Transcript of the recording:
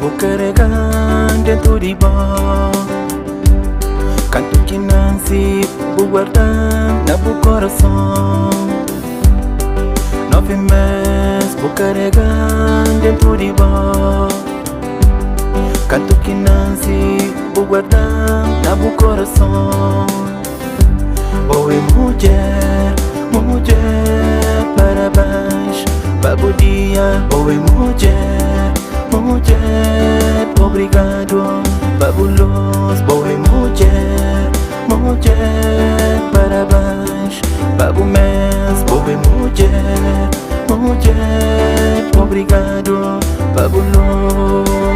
vou carregar dentro de bom. Canto que nasce, vou guardar no meu coração. 9 meses, vou carregar dentro de bom. Canto que nasce, vou guardar no meu coração. Boa mulher, mulher, parabéns, babo dia. Boa mulher, mulher, obrigado, babulos. Boa mulher, mulher, parabéns, babo mês. Boa mulher, mulher, obrigado, babulos.